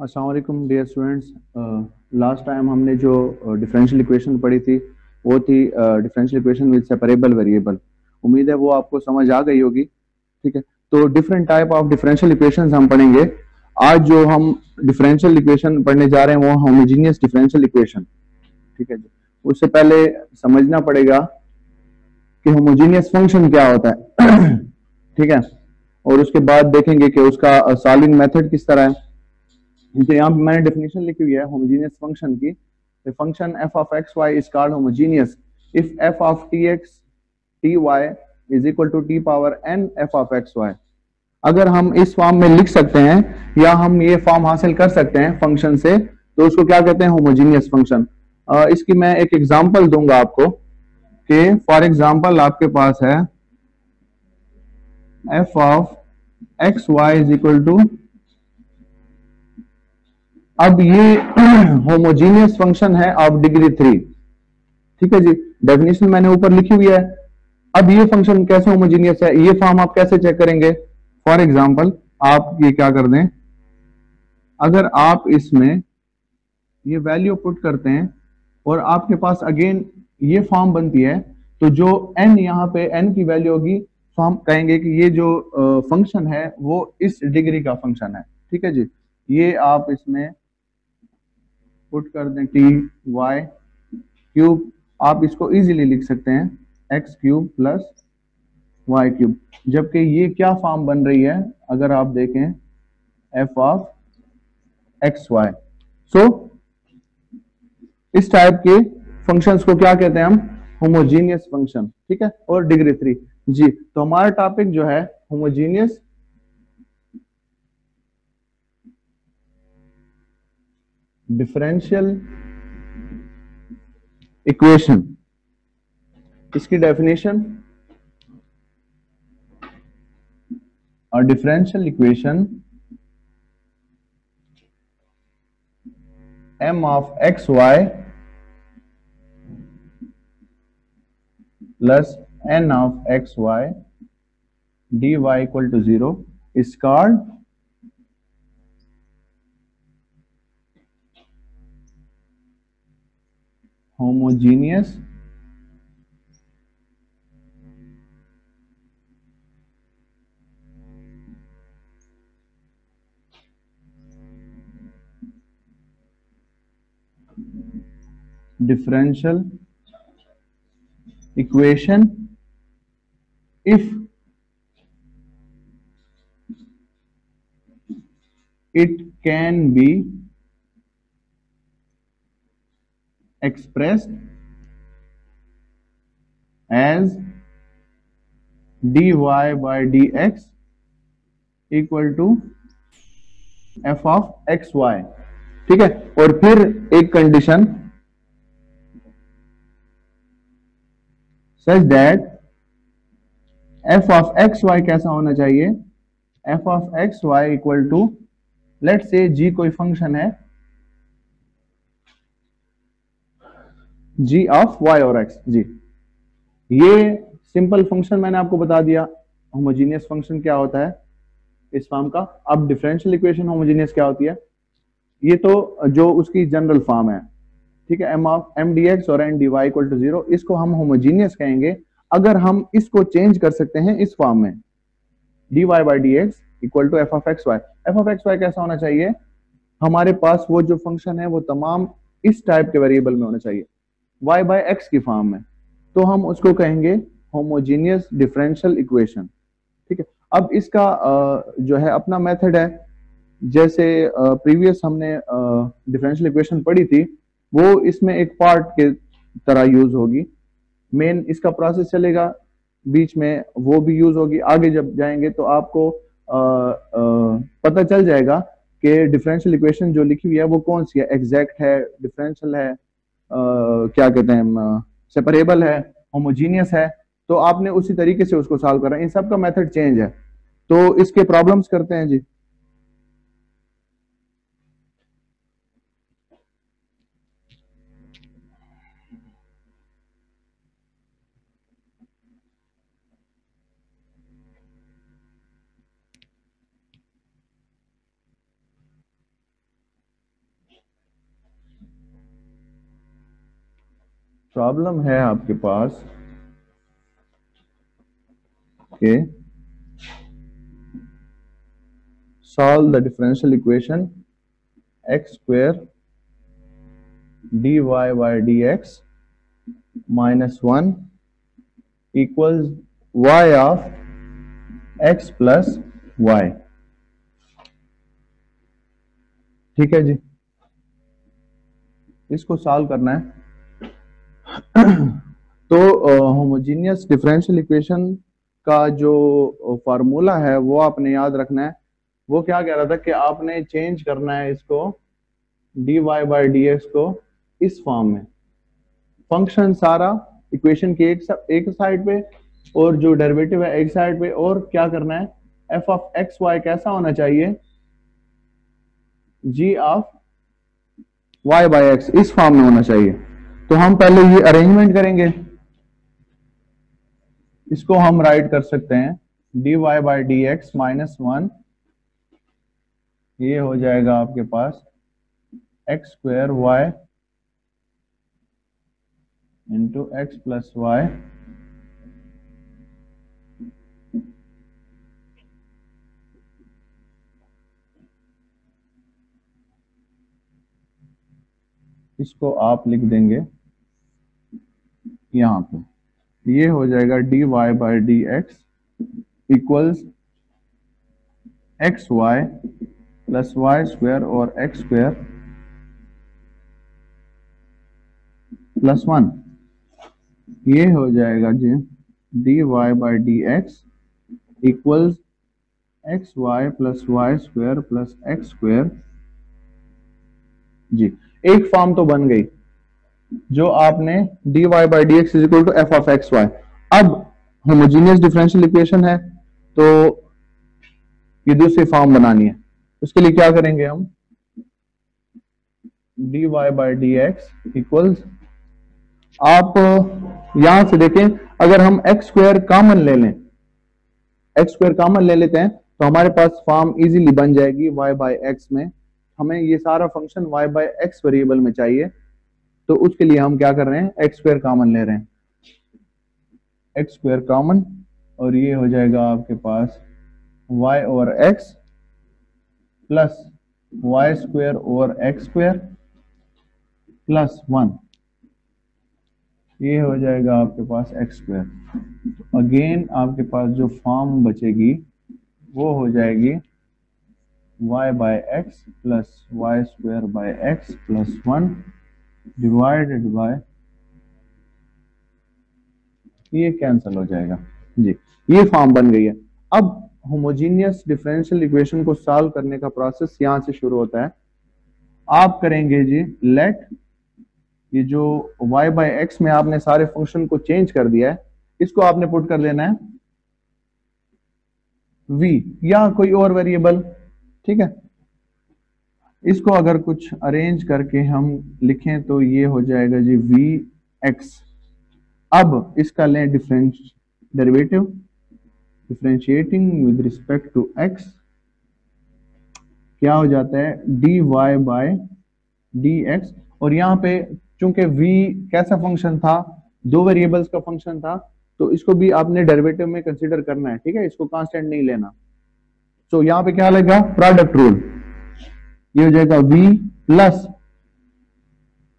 अस्सलाम वालेकुम dear students. Last time हमने जो डिफरेंशियल इक्वेशन पढ़ी थी वो थी differential equation with separable variable. उम्मीद है वो आपको समझ आ गई होगी। ठीक है, तो different type of differential equations हम पढ़ेंगे। आज जो हम डिफरेंशियल इक्वेशन पढ़ने जा रहे हैं वो होमोजेनियस डिफरेंशियल इक्वेशन। ठीक है जी, उससे पहले समझना पड़ेगा कि होमोजेनियस फंक्शन क्या होता है। ठीक है, और उसके बाद देखेंगे कि उसका सॉल्विंग मेथड किस तरह है। तो यहाँ पे मैंने डेफिनेशन लिखी हुई है होमोजेनियस फंक्शन की। The function f of x y is called homogeneous if f of tx ty is equal to t power n f of x y। अगर हम इस फॉर्म में लिख सकते हैं या हम ये फॉर्म हासिल कर सकते हैं फंक्शन से, तो उसको क्या कहते हैं, होमोजेनियस फंक्शन। इसकी मैं एक एग्जांपल दूंगा आपको कि फॉर एग्जांपल आपके पास है f of x y is equal to, अब ये होमोजीनियस फंक्शन है ऑफ डिग्री 3। ठीक है जी, डेफिनेशन मैंने ऊपर लिखी हुई है। अब ये फंक्शन कैसे होमोजीनियस है, ये फॉर्म आप कैसे चेक करेंगे। फॉर एग्जांपल आप ये क्या कर दें, अगर आप इसमें ये वैल्यू पुट करते हैं और आपके पास अगेन ये फॉर्म बनती है, तो जो n यहाँ पे n की वैल्यू होगी, तो हम कहेंगे कि ये जो फंक्शन है वो इस डिग्री का फंक्शन है। ठीक है जी, ये आप इसमें पुट कर दें टी वाई क्यूब, आप इसको इजीली लिख सकते हैं x cube plus y cube, जबकि ये क्या फॉर्म बन रही है अगर आप देखें एफ ऑफ एक्स वाई। सो इस टाइप के फंक्शंस को क्या कहते हैं हम, होमोजीनियस फंक्शन। ठीक है, और डिग्री 3 जी। तो हमारा टॉपिक जो है होमोजीनियस डिफरेंशियल इक्वेशन। इसकी डेफिनेशन, और differential equation m of x y plus n of x y dy equal to 0 is called homogeneous differential equation if it can be expressed as dy by dx equal to f of x y। ठीक है, और फिर एक condition such that f of x y कैसा होना चाहिए, f of x y equal to, let say g कोई function है g ऑफ y और x जी। ये सिंपल फंक्शन मैंने आपको बता दिया होमोजीनियस फंक्शन क्या होता है इस फॉर्म का। अब डिफरेंशियल इक्वेशन होमोजीनियस क्या होती है, ये तो जो उसकी जनरल फॉर्म है। ठीक है, m ऑफ m dx और n dy इक्वल टू 0, इसको हम होमोजीनियस कहेंगे अगर हम इसको चेंज कर सकते हैं इस फॉर्म में dy by dx equal to f of x y। f of x y कैसा होना चाहिए, हमारे पास वो जो फंक्शन है वो तमाम इस टाइप के वेरिएबल में होना चाहिए y by x की फॉर्म में, तो हम उसको कहेंगे होमोजीनियस डिफरेंशियल इक्वेशन। ठीक है, अब इसका जो है अपना मेथड है। जैसे प्रीवियस हमने डिफरेंशियल इक्वेशन पढ़ी थी, वो इसमें एक पार्ट के तरह यूज होगी। मेन इसका प्रोसेस चलेगा, बीच में वो भी यूज होगी। आगे जब जाएंगे तो आपको पता चल जाएगा कि डिफरेंशियल इक्वेशन जो लिखी हुई है वो कौन सी है, एग्जैक्ट है, डिफरेंशियल है, क्या कहते हैं, सेपरेबल है, होमोजीनियस है। तो आपने उसी तरीके से उसको सॉल्व करना है। इन सब का मेथड चेंज है, तो इसके प्रॉब्लम्स करते हैं जी। प्रॉब्लम है आपके पास कि solve the differential equation x square dy by dx minus 1 equals y of x plus y। ठीक है जी, इसको सॉल्व करना है। तो होमोजीनियस डिफरेंशियल इक्वेशन का जो फार्मूला है वो आपने याद रखना है। वो क्या कह रहा था कि आपने चेंज करना है इसको dy बाई dx को इस फॉर्म में, फंक्शन सारा इक्वेशन के एक साइड पे और जो डेरिवेटिव है एक साइड पे, और क्या करना है f ऑफ एक्स वाई कैसा होना चाहिए, g of y by x इस फॉर्म में होना चाहिए। तो हम पहले ये अरेंजमेंट करेंगे, इसको हम राइट कर सकते हैं dy by D X minus 1, ये हो जाएगा आपके पास X square Y into X plus Y इसको आप लिख देंगे यहां पे, ये हो जाएगा dy by D x equals X Y plus Y square और एक्स स्क्वायर प्लस 1, ये हो जाएगा जी dy by D x equals X Y plus Y square plus x square. जी, एक फॉर्म तो बन गई जो आपने dy by D X is equal to F of X Y. अब होमोजीनियस डिफरेंशियल इक्वेशन है तो ये दूसरी फॉर्म बनानी है, उसके लिए क्या करेंगे हम, dy by D x equals, आप यहां से देखें अगर हम एक्स स्क्वायर कॉमन ले लें, एक्स स्क्वायर कॉमन ले लेते हैं तो हमारे पास फॉर्म इजीली बन जाएगी y बाई एक्स में। हमें ये सारा function y by x variable में चाहिए, तो उसके लिए हम क्या कर रहे हैं, एक्स स्क्वायर कॉमन ले रहे हैं, एक्स स्क्वायर कॉमन, और ये हो जाएगा आपके पास y over x plus Y square over x square plus 1, ये हो जाएगा आपके पास एक्स स्क्वायर। अगेन आपके पास जो फॉर्म बचेगी वो हो जाएगी y by x plus Y square by x plus 1 divided by, ये कैंसिल हो जाएगा जी, ये फॉर्म बन गई है। अब होमोजीनियस डिफरेंशियल इक्वेशन को सॉल्व करने का प्रोसेस यहां से शुरू होता है। आप करेंगे जी लेट, ये जो y बाई एक्स में आपने सारे फंक्शन को चेंज कर दिया है, इसको आपने पुट कर लेना है v या कोई और वेरिएबल, ठीक है। इसको अगर कुछ अरेंज करके हम लिखें तो ये हो जाएगा जी v x। अब इसका लें derivative, differentiating with respect to x, क्या हो जाता है dy बाई dx, और यहाँ पे चूंकि v कैसा फंक्शन था, दो वेरिएबल्स का फंक्शन था, तो इसको भी आपने डेरिवेटिव में कंसीडर करना है, ठीक है, इसको कांस्टेंट नहीं लेना। तो यहाँ पे क्या लगेगा, प्रोडक्ट रूल, ये हो जाएगा v प्लस,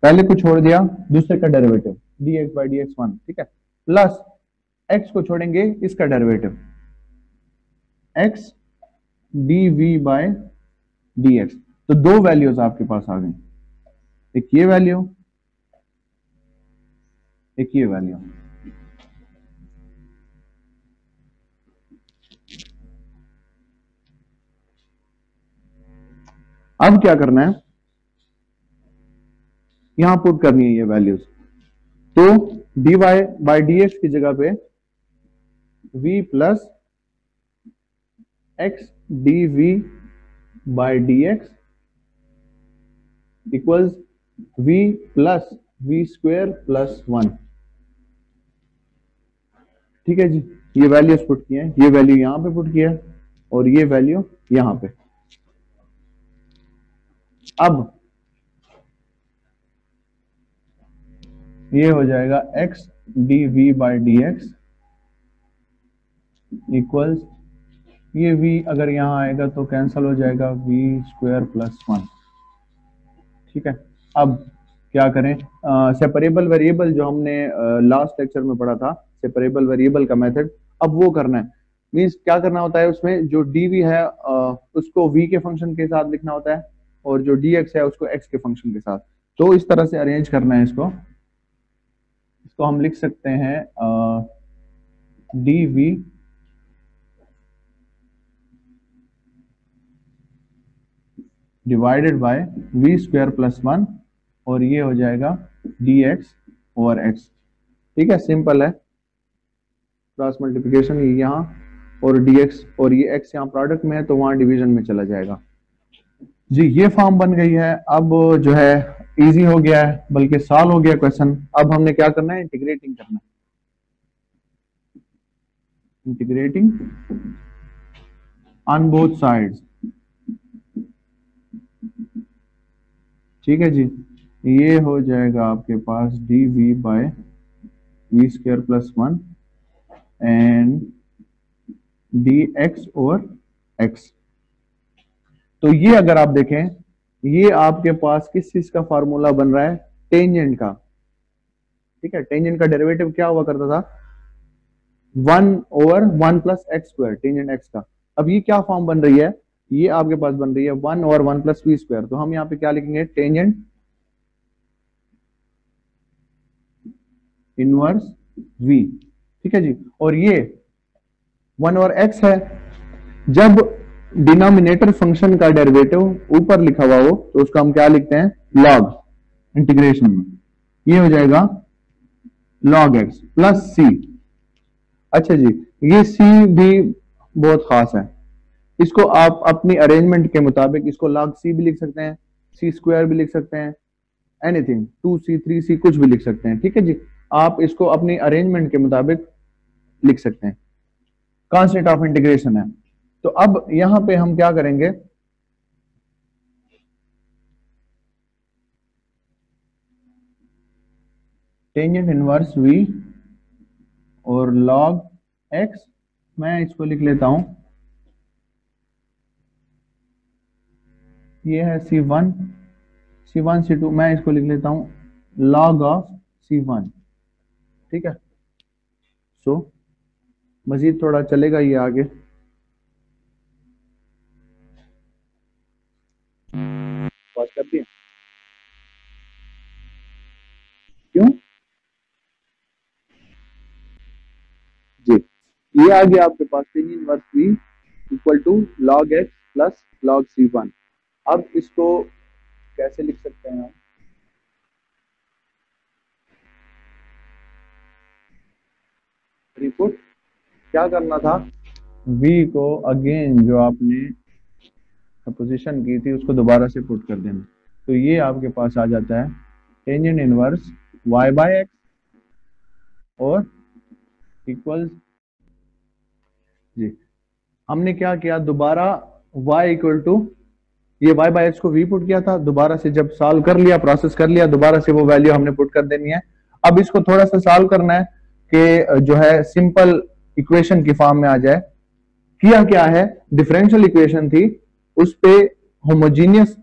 पहले को छोड़ दिया दूसरे का डेरिवेटिव dx बाई dx 1, ठीक है, प्लस x को छोड़ेंगे इसका derivative x dv by dx। तो दो वैल्यूज आपके पास आ गई, एक ये वैल्यू, एक ये वैल्यू। अब क्या करना है, यहां पुट करनी है ये वैल्यूज, तो dy बाई dx की जगह पे v plus x dv by dx equals v plus v square plus 1, ठीक है जी। ये वैल्यूज पुट किए हैं, ये वैल्यू यहां पे पुट किया है और ये वैल्यू यहां पे। अब ये हो जाएगा x dv by D x equals, ये v अगर यहाँ आएगा तो कैंसिल हो जाएगा, v स्क्वायर प्लस 1। ठीक है, अब क्या करें, सेपरेबल वेरिएबल जो हमने लास्ट लेक्चर में पढ़ा था, सेपरेबल वेरिएबल का मेथड, अब वो करना है। मीन्स क्या करना होता है, उसमें जो dv है उसको v के फंक्शन के साथ लिखना होता है, और जो dx है उसको x के फंक्शन के साथ। तो इस तरह से अरेंज करना है इसको हम लिख सकते हैं dv divided by v square plus 1, और ये हो जाएगा dx ओवर x। ठीक है, सिंपल है, क्रॉस मल्टीप्लिकेशन यहाँ और dx, और ये x यहाँ प्रोडक्ट में है तो वहां डिवीजन में चला जाएगा। जी, ये फॉर्म बन गई है। अब जो है इजी हो गया है, बल्कि सॉल्व हो गया क्वेश्चन। अब हमने क्या करना है, इंटीग्रेटिंग करना है, इंटीग्रेटिंग ऑन बोथ साइड्स। ठीक है जी, ये हो जाएगा आपके पास dv by v square plus 1 and dx over x। तो ये अगर आप देखें, ये आपके पास किस चीज का फार्मूला बन रहा है, टेंजेंट का। ठीक है, टेंजेंट का डेरिवेटिव क्या हुआ करता था, 1/1 plus x square, tangent x का। अब ये क्या फॉर्म बन रही है, ये आपके पास बन रही है 1/1 प्लस वी स्क्वायर। तो हम यहाँ पे क्या लिखेंगे, टेंजेंट इनवर्स v। ठीक है जी, और ये 1 और x है। जब डिनोमिनेटर फंक्शन का डेरिवेटिव ऊपर लिखा हुआ हो तो उसको हम क्या लिखते हैं, लॉग, इंटीग्रेशन में। ये हो जाएगा log x प्लस c। अच्छा जी, ये c भी बहुत खास है, इसको आप अपनी अरेंजमेंट के मुताबिक इसको log c भी लिख सकते हैं, c स्क्वायर भी लिख सकते हैं, एनीथिंग 2c 3c कुछ भी लिख सकते हैं। ठीक है जी, आप इसको अपनी अरेंजमेंट के मुताबिक लिख सकते हैं, कांस्टेंट ऑफ इंटीग्रेशन है। तो अब यहां पे हम क्या करेंगे, टेंजेंट इनवर्स v और log x, मैं इसको लिख लेता हूं, ये है c1 c2, मैं इसको लिख लेता हूं log ऑफ c1। ठीक है, सो मजीद थोड़ा चलेगा ये आगे। बात करती है क्यों जी, ये आ गया आपके पास tangent inverse v equal to log x plus log c1। अब इसको कैसे लिख सकते हैं हम, रिपुट क्या करना था, v को अगेन जो आपने पोजीशन की थी उसको दोबारा से पुट कर देना। तो ये आपके पास आ जाता है tangent inverse y by x और इक्वल्स, जी हमने क्या किया, दोबारा y इक्वल टू, ये y बाय एक्स को v पुट किया था, दोबारा से जब सॉल्व कर लिया, प्रोसेस कर लिया, दोबारा से वो वैल्यू हमने पुट कर देनी है। अब इसको थोड़ा सा सॉल्व करना है कि जो है सिंपल इक्वेशन की फॉर्म में आ जाए। किया क्या है, डिफरेंशियल इक्वेशन थी, उस पे होमोजीनियस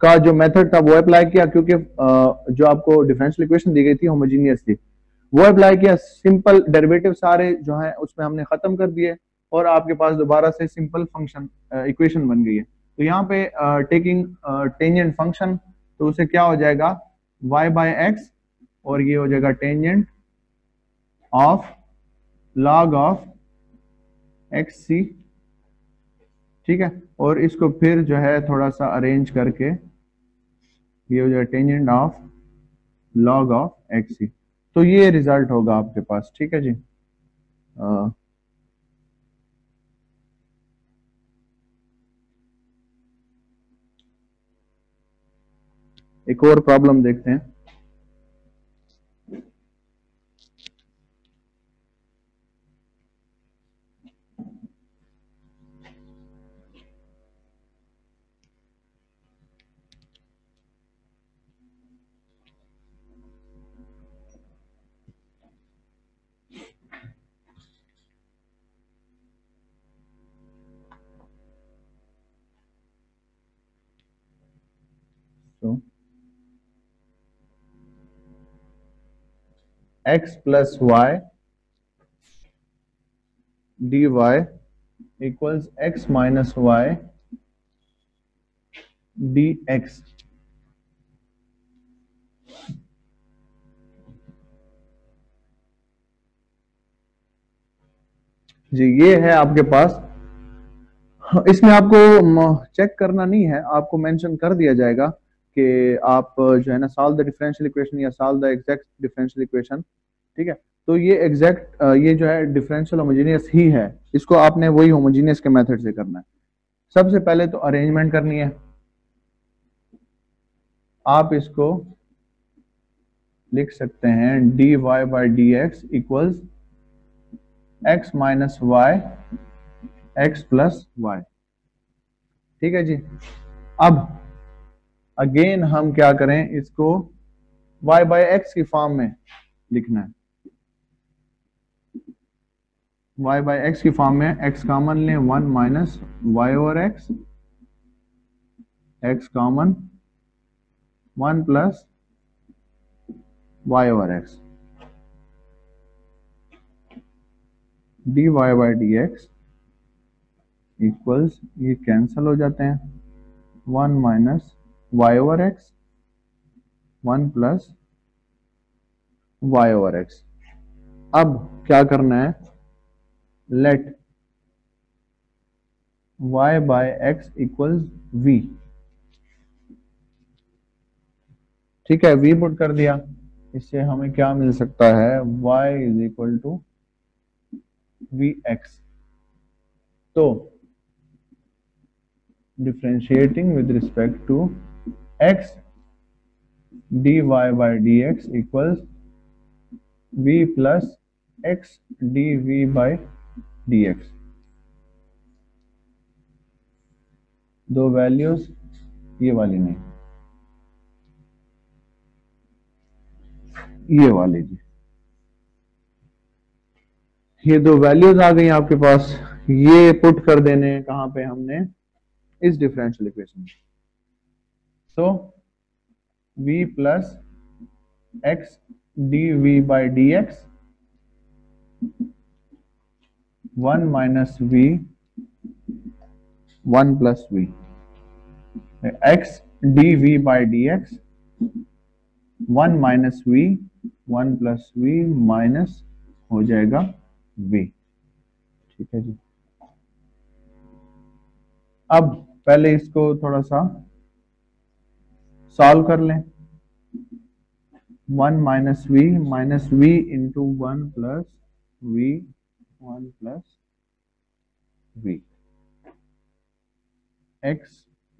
का जो मेथड था वो अप्लाई किया, क्योंकि जो आपको डिफरेंशियल इक्वेशन दी गई थी होमोजीनियस थी, वो अप्लाई किया। सिंपल डेरिवेटिव सारे जो हैं उसमें हमने खत्म कर दिए, और आपके पास दोबारा से सिंपल फंक्शन इक्वेशन बन गई है। तो यहाँ पे टेकिंग टेंजेंट फंक्शन, तो उसे क्या हो जाएगा, y बाय एक्स, और ये हो जाएगा tangent of log of X C. ठीक है, और इसको फिर जो है थोड़ा सा अरेंज करके ये हो जाएगा tangent of log of X C. तो ये रिजल्ट होगा आपके पास। ठीक है जी, एक और प्रॉब्लम देखते हैं। x plus y dy equals x minus y dx। जी ये है आपके पास। इसमें आपको चेक करना नहीं है, आपको मेंशन कर दिया जाएगा कि आप जो है ना सॉल्व द डिफरेंशियल इक्वेशन या solve the exact differential equation. ठीक है, तो ये एग्जैक्ट ये जो है डिफरेंशियल होमोजेनियस ही है, इसको आपने वही होमोजेनियस के मेथड से करना है। सबसे पहले तो अरेंजमेंट करनी है। आप इसको लिख सकते हैं dy by D x equals x minus y x plus y. ठीक है जी। अब अगेन हम क्या करें, इसको y बाई एक्स की फॉर्म में लिखना है। y बाई एक्स की फॉर्म में x कॉमन लें, 1 minus y over x, x common 1 plus y over x, dy by D x equals, ये कैंसल हो जाते हैं, 1 minus y over x 1 plus y over x. अब क्या करना है, let y by x equals v। ठीक है, v पुट कर दिया, इससे हमें क्या मिल सकता है, y is equal to V X. तो differentiating with respect to x dy by D x equals v plus X dv by D X. दो वैल्यूज, ये वाली नहीं, ये वाली जी, ये दो वैल्यूज आ गई आपके पास। ये पुट कर देने कहां पे, हमने इस डिफरेंशियल इक्वेशन में। सो v plus X dv by D x 1 minus v 1 plus v, x dv by D x 1 minus v 1 plus v minus हो जाएगा v। ठीक है जी। अब पहले इसको थोड़ा सा सॉल्व कर लें, 1 minus v into 1 plus v 1 plus v, x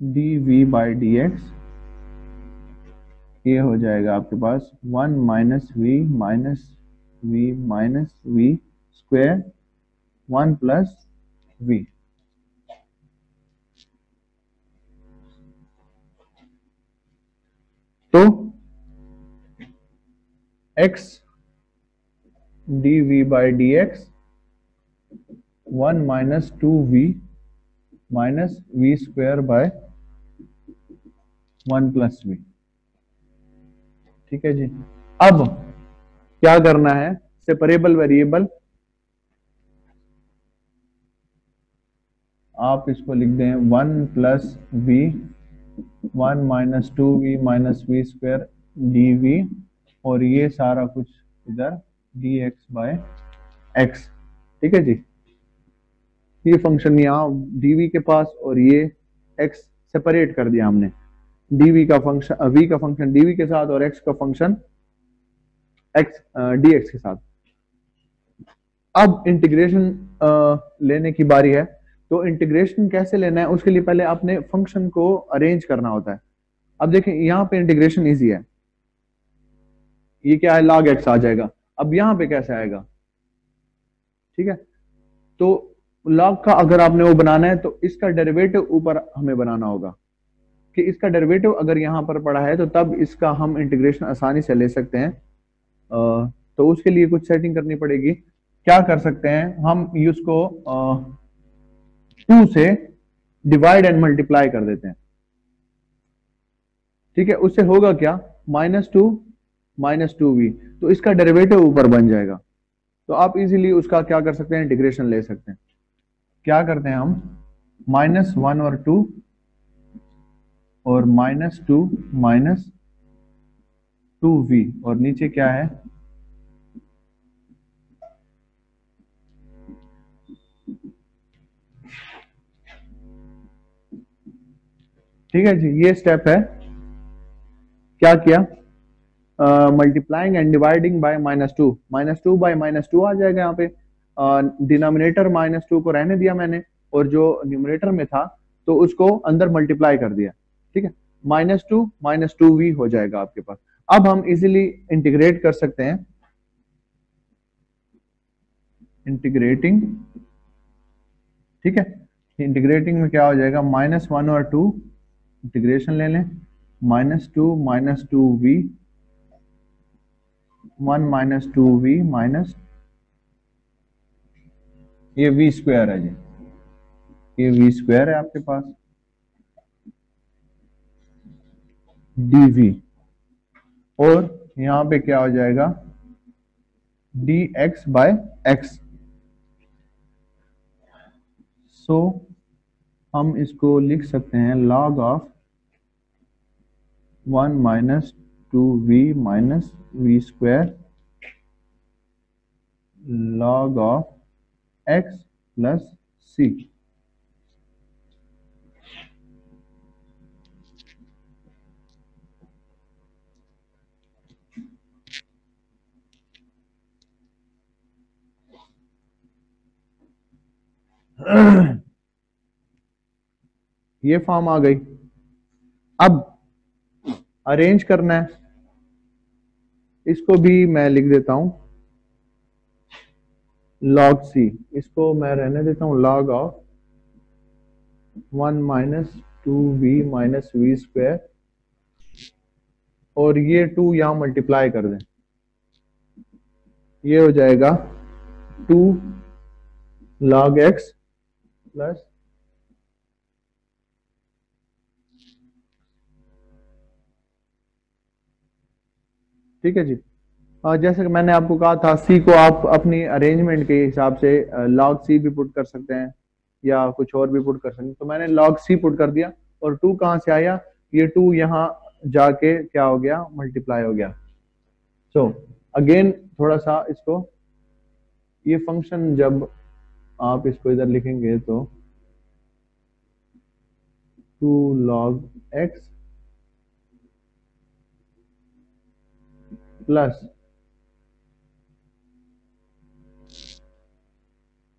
dv by D x, ये हो जाएगा आपके पास 1 minus v minus v square 1 plus v। तो x dv by D x 1 minus 2v minus v square by 1 plus v। ठीक है जी। अब क्या करना है, सेपरेबल वेरिएबल, आप इसको लिख दें 1 plus v 1 minus 2v minus v square dv, और ये सारा कुछ इधर dx बाय x। ठीक है जी। ये फंक्शन यहाँ dv के पास और ये x सेपरेट कर दिया हमने, dv का फंक्शन v का फंक्शन dv के साथ और x का फंक्शन x dx के साथ। अब इंटीग्रेशन लेने की बारी है। तो इंटीग्रेशन कैसे लेना है, उसके लिए पहले आपने फंक्शन को अरेंज करना होता है। अब देखें यहाँ पे इंटीग्रेशन इजी है, ये क्या है, log x आ जाएगा। अब यहाँ पे कैसे आएगा, ठीक है, तो log का अगर आपने वो बनाना है तो इसका डेरिवेटिव ऊपर हमें बनाना होगा, कि इसका डेरिवेटिव अगर यहाँ पर पड़ा है तो तब इसका हम इंटीग्रेशन आसानी से ले सकते हैं। तो उसके लिए कुछ सेटिंग करनी पड़ेगी। क्या कर सकते हैं हम, उसको 2 से डिवाइड एंड मल्टीप्लाई कर देते हैं। ठीक है, उससे होगा क्या, -2 -2v, तो इसका डेरिवेटिव ऊपर बन जाएगा। तो आप इजीली उसका क्या कर सकते हैं, इंटीग्रेशन ले सकते हैं। क्या करते हैं हम, -1 और 2 और -2 -2v और नीचे क्या है, ठीक है जी। ये स्टेप है, क्या किया, multiplying and dividing by -2, -2 by -2 आ जाएगा यहाँ पे। डिनोमिनेटर -2 को रहने दिया मैंने, और जो न्यूमरेटर में था तो उसको अंदर मल्टीप्लाई कर दिया, ठीक है। -2 -2v हो जाएगा आपके पास। अब हम इजीली इंटीग्रेट कर सकते हैं, इंटीग्रेटिंग, ठीक है। इंटीग्रेटिंग में क्या हो जाएगा, -1 और 2 इंटीग्रेशन ले लें, -2 -2v 1 -2v माइनस ये v स्क्वायर है जी, ये v स्क्वायर है आपके पास, dv, और यहां पे क्या हो जाएगा, dx बाय x। सो हम इसको लिख सकते हैं log of 1 -2v minus v square log of x plus c। ये फॉर्म आ गई। अब अरेंज करना है, इसको भी मैं लिख देता हूं log c, इसको मैं रहने देता हूं log of 1 -2v minus v square, और ये 2 यहां मल्टीप्लाई कर दें, ये हो जाएगा 2 log x प्लस ठीक है जी। जैसे कि मैंने आपको कहा था, सी को आप अपनी अरेंजमेंट के हिसाब से log c भी पुट कर सकते हैं या कुछ और भी पुट कर सकते हैं। तो मैंने log c पुट कर दिया, और 2 कहां से आया, ये 2 यहाँ जाके क्या हो गया, मल्टीप्लाई हो गया। सो अगेन थोड़ा सा इसको, ये फंक्शन जब आप इसको इधर लिखेंगे तो 2 log x प्लस,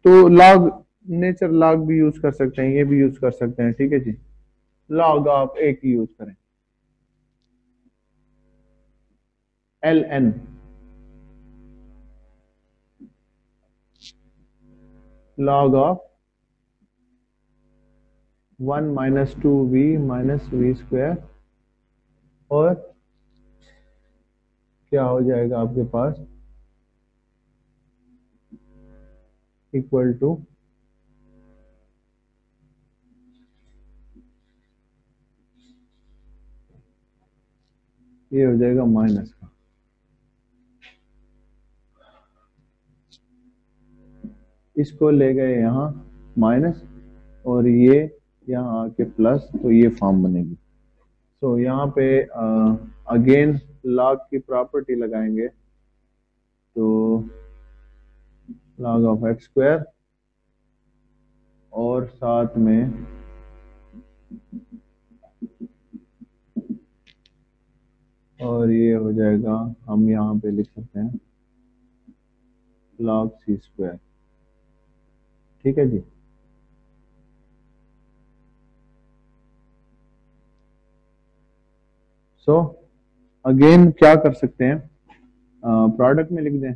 तो log नेचर log भी यूज कर सकते हैं, ये भी यूज कर सकते हैं, ठीक है जी। log आप एक ही यूज करें, ln log of 1 -2v minus v square, और क्या हो जाएगा आपके पास, इक्वल टू ये हो जाएगा माइनस का, इसको ले गए यहाँ माइनस, और ये यहाँ आके प्लस, तो ये फॉर्म बनेगी। सो यहाँ पे अगेन log की प्रॉपर्टी लगाएंगे, तो log ऑफ एक्स स्क्वायर, और साथ में और ये हो जाएगा, हम यहाँ पे लिख सकते हैं log c स्क्वायर, ठीक है जी। सो अगेन क्या कर सकते हैं, प्रोडक्ट में लिख दें,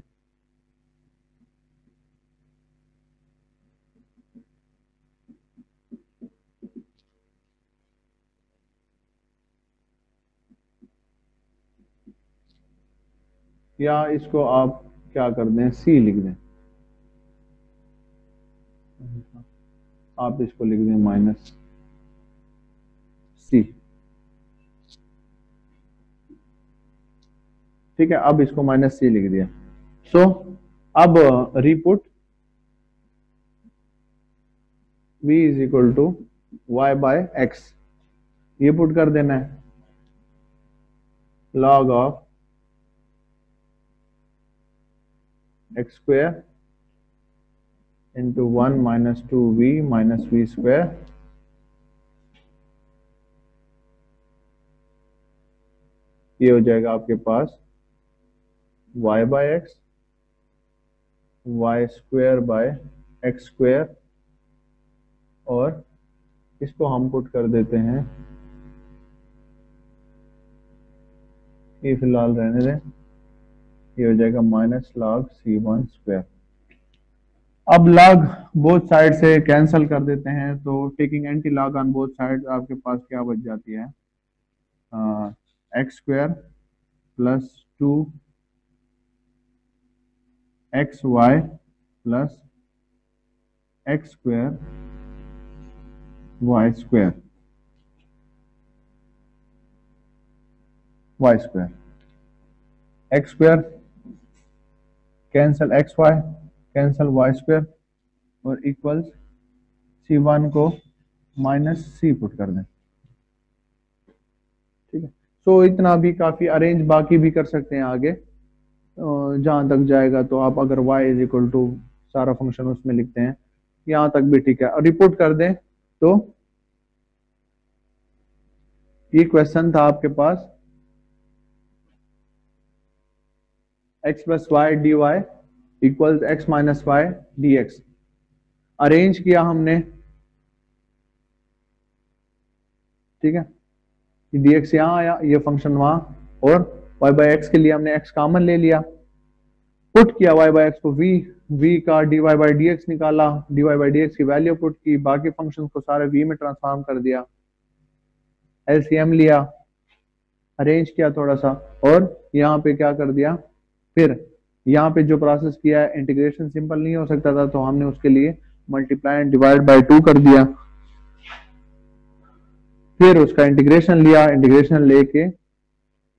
या इसको आप क्या कर दें, सी लिख दें, आप इसको लिख दें माइनस सी, ठीक है, अब इसको -c लिख दिया। सो अब reput v is equal to y by x, ये पुट कर देना है, log of x square into 1 minus 2v minus v square, ये हो जाएगा आपके पास y by x, y square by x square, और इसको हम पुट कर देते हैं, ये फिलहाल रहने दें, ये हो जाएगा माइनस log c1 स्क्वायर। अब log बोथ साइड से कैंसिल कर देते हैं, तो taking anti log on both side आपके पास क्या बच जाती है, x square plus 2 x Y plus x square y square, y square x square cancel x y cancel y square, और इक्वल्स c1 को -c पुट कर दें। ठीक है, सो इतना भी काफी, अरेंज बाकी भी कर सकते हैं आगे जहां तक जाएगा। तो आप अगर y इज इक्वल टू सारा फंक्शन उसमें लिखते हैं, यहां तक भी ठीक है, और रिपोर्ट कर दें तो ये क्वेश्चन था आपके पास x plus Y D y equals x minus Y D x. Arrange किया हमने, ठीक है, डी एक्स यहां आया, ये फंक्शन वहां, और y बाई एक्स के लिए हमने x कॉमन ले लिया, पुट किया y बाई एक्स को v का dy बाई डी एक्स निकाला, dy बाई डी एक्स की वैल्यू पुट की, बाकी फंक्शन को सारे v में ट्रांसफॉर्म कर दिया, एलसीएम लिया, अरेंज किया थोड़ा सा, और यहाँ पे क्या कर दिया, फिर यहाँ पे जो प्रोसेस किया है, इंटीग्रेशन सिंपल नहीं हो सकता था, तो हमने उसके लिए मल्टीप्लाई एंड डिवाइड बाय 2 कर दिया, फिर उसका इंटीग्रेशन लिया, इंटीग्रेशन लेके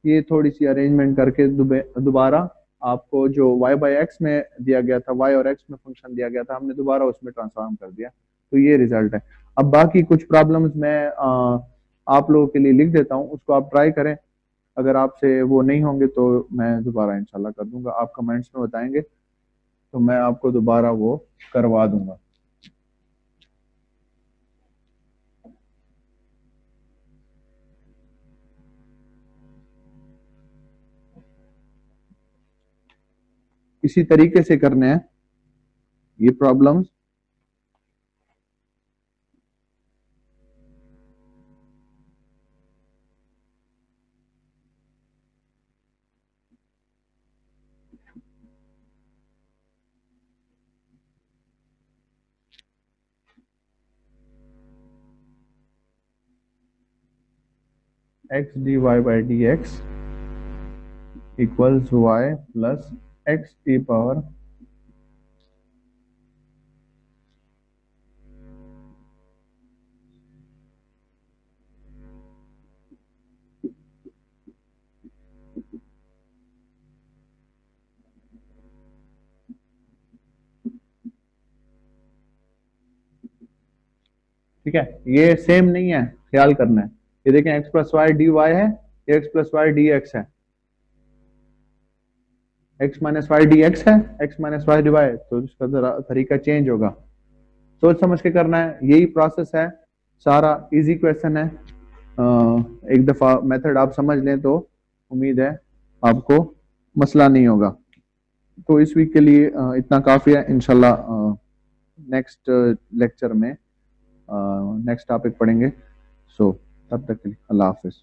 ये थोड़ी सी अरेंजमेंट करके दोबारा आपको जो y बाई एक्स में दिया गया था, y और x में फंक्शन दिया गया था, हमने दोबारा उसमें ट्रांसफॉर्म कर दिया, तो ये रिजल्ट है। अब बाकी कुछ प्रॉब्लम्स मैं आप लोगों के लिए लिख देता हूँ, उसको आप ट्राई करें, अगर आपसे वो नहीं होंगे तो मैं दोबारा इंशाल्लाह कर दूंगा, आप कमेंट्स में बताएंगे तो मैं आपको दोबारा वो करवा दूंगा। इसी तरीके से करने हैं ये problems. X d y by D x equals y plus x t power ठीक है, ये सेम नहीं है, ख्याल करना है। ये देखें X plus Y D Y है, X plus Y D X है, X minus Y D X है, X minus Y D Y, तो इसका तरीका चेंज होगा, सोच समझ के करना है, यही प्रोसेस है, सारा इजी क्वेश्चन है। एक दफा मेथड आप समझ लें तो उम्मीद है आपको मसला नहीं होगा। तो इस वीक के लिए इतना काफी है, इंशाल्लाह नेक्स्ट लेक्चर में नेक्स्ट टॉपिक पढ़ेंगे। सो तब तक के लिए अल्लाह हाफिज।